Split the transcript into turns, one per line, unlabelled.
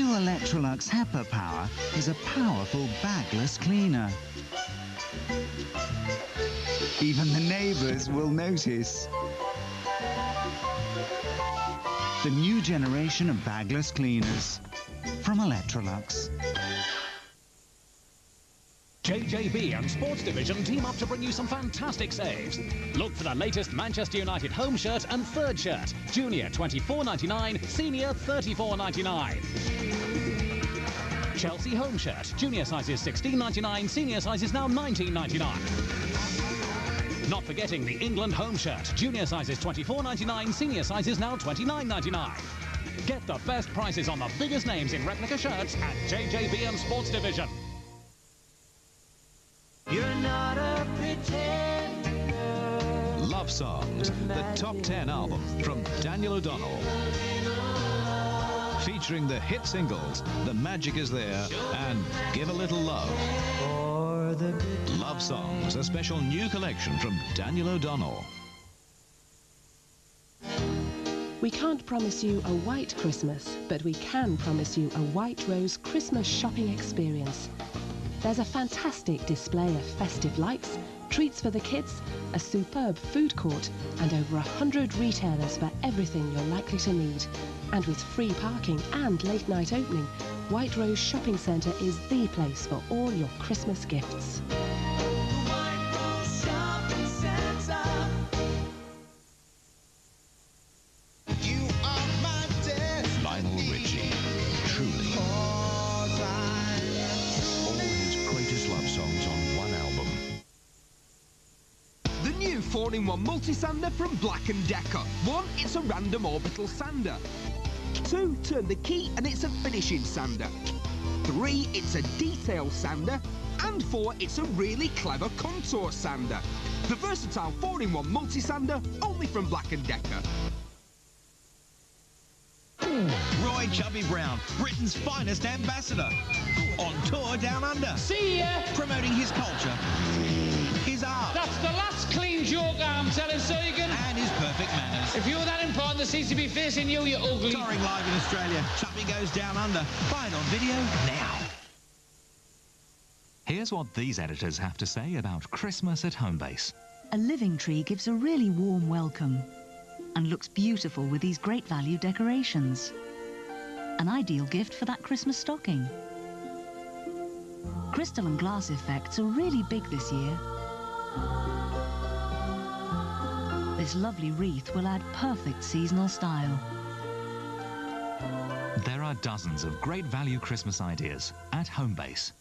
new Electrolux HEPA Power is a powerful bagless cleaner. Even the neighbours will notice. The new generation of bagless cleaners from Electrolux.
JJB and Sports Division team up to bring you some fantastic saves. Look for the latest Manchester United home shirt and third shirt. Junior £24.99, senior £34.99. Chelsea home shirt. Junior sizes £16.99, senior sizes now £19.99. Not forgetting the England home shirt. Junior sizes £24.99, senior sizes now £29.99. Get the best prices on the biggest names in replica shirts at JJB and Sports Division.
You're not a pretender.
Love Songs, the top 10 album from Daniel O'Donnell. Featuring the hit singles, The Magic Is There and Give a Little Love. Love Songs, a special new collection from Daniel O'Donnell.
We can't promise you a white Christmas, but we can promise you a White Rose Christmas shopping experience. There's a fantastic display of festive lights, treats for the kids, a superb food court, and over 100 retailers for everything you're likely to need. And with free parking and late-night opening, White Rose Shopping Centre is the place for all your Christmas gifts.
Lionel Richie, truly. All his greatest love songs on one album.
The new 4-in-1 multi-sander from Black & Decker. 1, it's a random orbital sander. 2, turn the key and it's a finishing sander. 3, it's a detail sander. And 4, it's a really clever contour sander. The versatile 4-in-1 multi-sander, only from Black & Decker.
Roy Chubby Brown, Britain's finest ambassador. On tour down under.
See ya!
Promoting his culture, his art.
That's the last clean joke I'm telling Surgan.
And his perfect manners.
If you're that important, the seems to be facing you, you ugly.
Touring live in Australia, Chubby Goes Down Under. Buy it on video now.
Here's what these editors have to say about Christmas at Homebase.
A living tree gives a really warm welcome and looks beautiful with these great value decorations. An ideal gift for that Christmas stocking. Crystal and glass effects are really big this year. This lovely wreath will add perfect seasonal style.
There are dozens of great value Christmas ideas at Homebase.